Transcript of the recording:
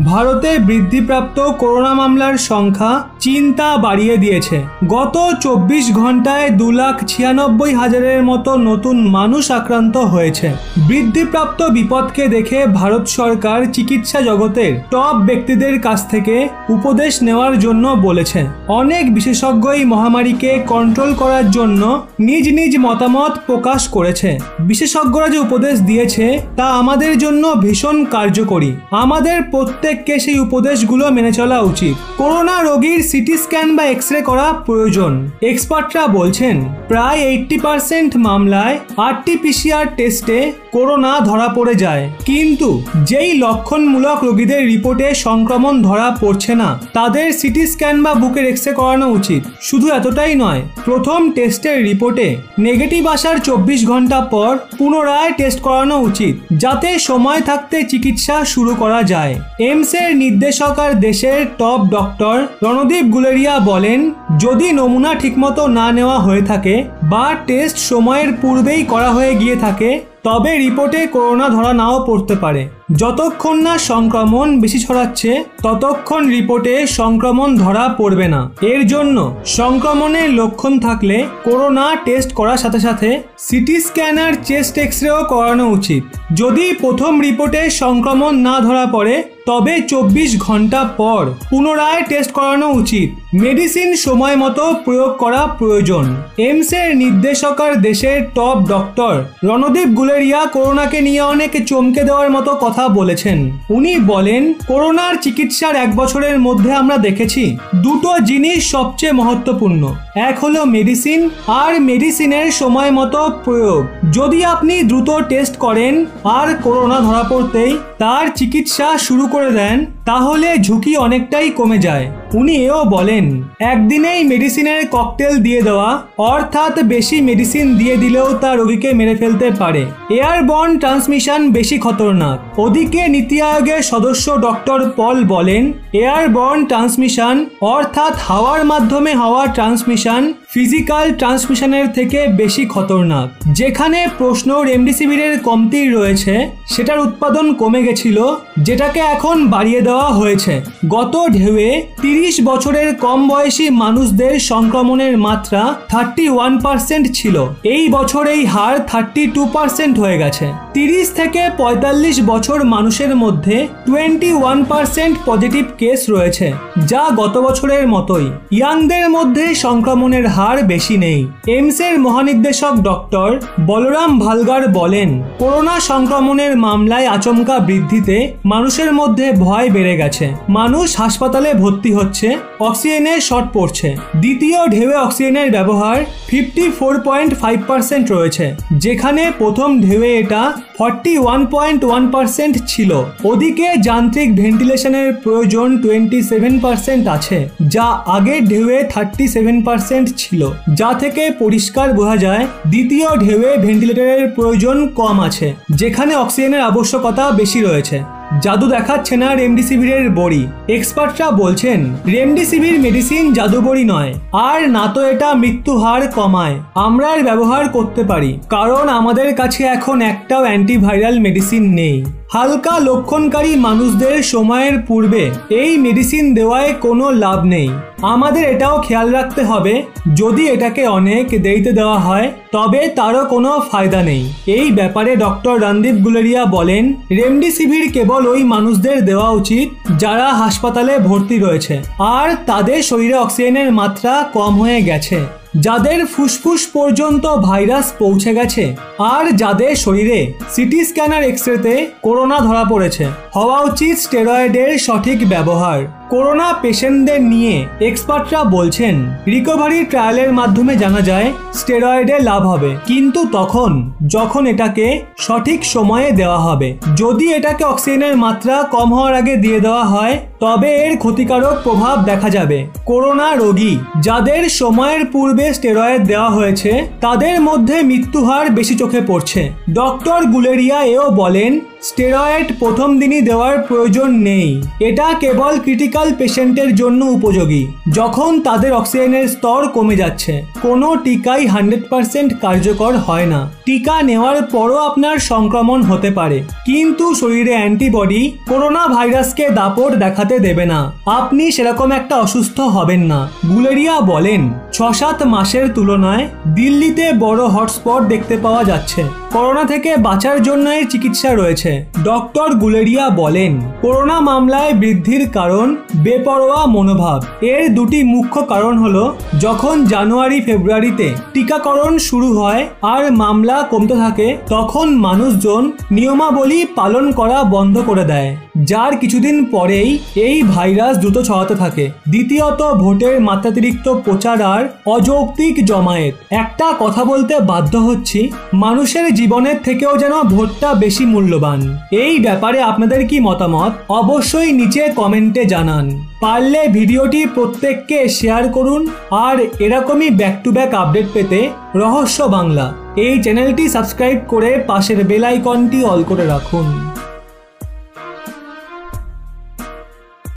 ভারতে বৃদ্ধিপ্রাপ্ত করোনা মামলার সংখ্যা চিন্তা বাড়িয়ে দিয়েছে। গত 24 ঘন্টায় 2,96,000-এর মতো নতুন মানুষ আক্রান্ত হয়েছে। বৃদ্ধিপ্রাপ্ত বিপদকে দেখে ভারত সরকার চিকিৎসা জগতের টপ ব্যক্তিদের কাছ থেকে উপদেশ নেওয়ার জন্য বলেছে। অনেক বিশেষজ্ঞ এই মহামারীকে কন্ট্রোল করার জন্য নিজ নিজ মতামত প্রকাশ করেছে। বিশেষজ্ঞরা যে উপদেশ দিয়েছে তা আমাদের জন্য ভীষণ কার্যকরী। আমাদের প্রত্যেককে সেই উপদেশগুলো মেনে চলা উচিত। করোনা রোগীর সিটি স্ক্যান বা এক্স-রে করা প্রয়োজন। এক্সপার্টরা বলছেন প্রায় 80% মামলায় RT-PCR টেস্টে করোনা ধরা পড়ে যায়, কিন্তু যেই লক্ষণমূলক রোগীদের রিপোর্টে সংক্রমণ ধরা পড়ছে না তাদের সিটি স্ক্যান বা বুকের এক্স-রে করানো উচিত। শুধু এতটাই নয়, প্রথম টেস্টের রিপোর্টে নেগেটিভ আসার 24 ঘন্টা পর পুনরায় টেস্ট করানো উচিত, যাতে সময় থাকতে চিকিৎসা শুরু করা যায়। এইমসের নির্দেশক আর দেশের টপ ডক্টর রণদীপ গুলেরিয়া বলেন, যদি নমুনা ঠিকমতো না নেওয়া হয়ে থাকে বা টেস্ট সময়ের পূর্বেই করা হয়ে গিয়ে থাকে তবে রিপোর্টে করোনা ধরা নাও পড়তে পারে। যতক্ষণ না সংক্রমণ বেশি ছড়াচ্ছে ততক্ষণ রিপোর্টে সংক্রমণ ধরা পড়বে না। এর জন্য সংক্রমণের লক্ষণ থাকলে করোনা টেস্ট করার সাথে সাথে সিটি স্ক্যান আর চেস্ট এক্স-রেও করানো উচিত। যদি প্রথম রিপোর্টে সংক্রমণ না ধরা পড়ে তবে 24 ঘন্টা পর পুনরায় টেস্ট করানো উচিত। মেডিসিন সময় মতো প্রয়োগ করা প্রয়োজন। এইমসের নির্দেশক আর দেশের টপ ডক্টর রণদীপ গুলেরিয়া করোনাকে নিয়ে অনেক চমকে দেওয়ার মতো কথা বলেছেন। উনি বলেন, করোনার চিকিৎসার 1 বছরের মধ্যে আমরা দেখেছি দুটো জিনিস সবচেয়ে মহত্বপূর্ণ। এক হলো মেডিসিন আর মেডিসিনের সময় মতো প্রয়োগ। যদি আপনি দ্রুত টেস্ট করেন আর করোনা ধরা পড়তেই তার চিকিৎসা শুরু করে দেন তাহলে ঝুঁকি অনেকটাই কমে যায়। উনি এও বলেন, একদিনেই মেডিসিনের ককটেল দিয়ে দেওয়া অর্থাৎ বেশি মেডিসিন দিয়ে দিলেও তা রোগীকে মেরে ফেলতে পারে। এয়ারবর্ন ট্রান্সমিশন বেশি খতরনাক। ওদিকে নীতি আয়োগের সদস্য ডক্টর পল বলেন, এয়ারবর্ন ট্রান্সমিশন অর্থাৎ হাওয়ার মাধ্যমে হওয়া ট্রান্সমিশন ফিজিক্যাল ট্রান্সমিশনের থেকে বেশি খতরনাক। যেখানে প্রশ্ন রেমডেসিভিরের কমতি রয়েছে সেটার উৎপাদন কমে গেছিল, যেটাকে এখন বাড়িয়ে দেওয়া হয়েছে। গত ঢেউয়ে 30 বছরের কম বয়সী মানুষদের সংক্রমণের মাত্রা 31% ছিল। এই বছর এই হার 32% হয়ে গেছে। 30 থেকে 45 বছর মানুষের মধ্যে 21% পজিটিভ কেস রয়েছে, যা গত বছরের মতোই। ইয়াংদের মধ্যে সংক্রমণের হার বেশি নেই। এইমসের মহানির্দেশক ডক্টর বলরাম ভালগার বলেন, করোনা সংক্রমণের মামলায় আচমকা বৃদ্ধিতে মানুষের মধ্যে ভয় বেড়ে গেছে। মানুষ হাসপাতালে ভর্তি হচ্ছে, অক্সিজেনের শর্ট পড়ছে। দ্বিতীয় ঢেউয়ে অক্সিজেনের ব্যবহার 54.5% রয়েছে, যেখানে প্রথম ঢেউয়ে এটা 41.1% ছিল। ওদিকে যান্ত্রিক ভেন্টিলেশনের প্রয়োজন 27% আছে, যা আগের ঢেউয়ে 37% ছিল, যা থেকে পরিষ্কার বোঝা যায় দ্বিতীয় ঢেউয়ে ভেন্টিলেটরের প্রয়োজন কম আছে, যেখানে অক্সিজেনের আবশ্যকতা বেশি রয়েছে। জাদু দেখাচ্ছে না রেমডেসিভিরের বড়ি। এক্সপার্টরা বলছেন রেমডেসিভির মেডিসিন জাদুবড়ি নয়, আর না তো এটা মৃত্যু হার কমায়। আমরা এর ব্যবহার করতে পারি কারণ আমাদের কাছে এখন একটাও অ্যান্টিভাইরাল মেডিসিন নেই। হালকা লক্ষণকারী মানুষদের সময়ের পূর্বে এই মেডিসিন দেওয়ায় কোনো লাভ নেই। আমাদের এটাও খেয়াল রাখতে হবে, যদি এটাকে অনেক দেরিতে দেওয়া হয় তবে তারও কোনো ফায়দা নেই। এই ব্যাপারে ডক্টর রণদীপ গুলেরিয়া বলেন, রেমডেসিভির কেবল ওই মানুষদের দেওয়া উচিত যারা হাসপাতালে ভর্তি রয়েছে আর তাদের শরীরে অক্সিজেনের মাত্রা কম হয়ে গেছে, যাদের ফুসফুস পর্যন্ত ভাইরাস পৌঁছে গেছে আর যাদের শরীরে সিটি স্ক্যানার এক্স-রেতে করোনা ধরা পড়েছে। হওয়া উচিত স্টেরয়েডের সঠিক ব্যবহার। করোনা পেশেন্টদের নিয়ে এক্সপার্টরা বলছেন রিকভারি ট্রায়ালের মাধ্যমে জানা যায় স্টেরয়েডে লাভ হবে, কিন্তু তখন যখন এটাকে সঠিক সময়ে দেওয়া হবে। যদি এটাকে অক্সিজেনের মাত্রা কম হওয়ার আগে দিয়ে দেওয়া হয় তবে এর ক্ষতিকারক প্রভাব দেখা যাবে। করোনা রোগী যাদের সময়ের পূর্বে স্টেরয়েড দেওয়া হয়েছে তাদের মধ্যে মৃত্যুহার বেশি চোখে পড়ছে। ডক্টর গুলেরিয়া এও বলেন, স্টেরয়েড প্রথম দিনই দেওয়ার প্রয়োজন নেই। এটা কেবল ক্রিটিক্যাল পেশেন্টের জন্য উপযোগী, যখন তাদের অক্সিজেনের স্তর কমে যাচ্ছে। কোনো টিকাই 100% কার্যকর হয় না। টিকা নেওয়ার পরও আপনার সংক্রমণ হতে পারে, কিন্তু শরীরে অ্যান্টিবডি করোনা ভাইরাসকে দাপট দেখাতে দেবে না। আপনি সেরকম একটা অসুস্থ হবেন না। গুলেরিয়া বলেন, 6-7 মাসের তুলনায় দিল্লিতে বড় হটস্পট দেখতে পাওয়া যাচ্ছে। করোনা থেকে বাঁচার জন্য এর চিকিৎসা রয়েছে। ডক্টর গুলেরিয়া বলেন, করোনা মামলায় বৃদ্ধির কারণ বেপরোয়া মনোভাব। এর দুটি মুখ্য কারণ হলো, যখন জানুয়ারি-ফেব্রুয়ারিতে টিকাকরণ শুরু হয় আর মামলা কমতে থাকে, তখন মানুষজন নিয়মাবলী পালন করা বন্ধ করে দেয়, যার কিছুদিন পরেই এই ভাইরাস দ্রুত ছড়াতে থাকে। দ্বিতীয়ত, ভোটের মাত্রাতিরিক্ত প্রচার আর অযৌক্তিক জমায়েত। একটা কথা বলতে বাধ্য হচ্ছি, মানুষের জীবনের থেকেও যেন ভোটটা বেশি মূল্যবান। এই ব্যাপারে আপনাদের কি মতামত অবশ্যই নিচে কমেন্টে জানান। পারলে ভিডিওটি প্রত্যেককে শেয়ার করুন, আর এরকমই ব্যাক টু ব্যাক আপডেট পেতে রহস্য বাংলা এই চ্যানেলটি সাবস্ক্রাইব করে পাশের বেল আইকনটি অল করে রাখুন।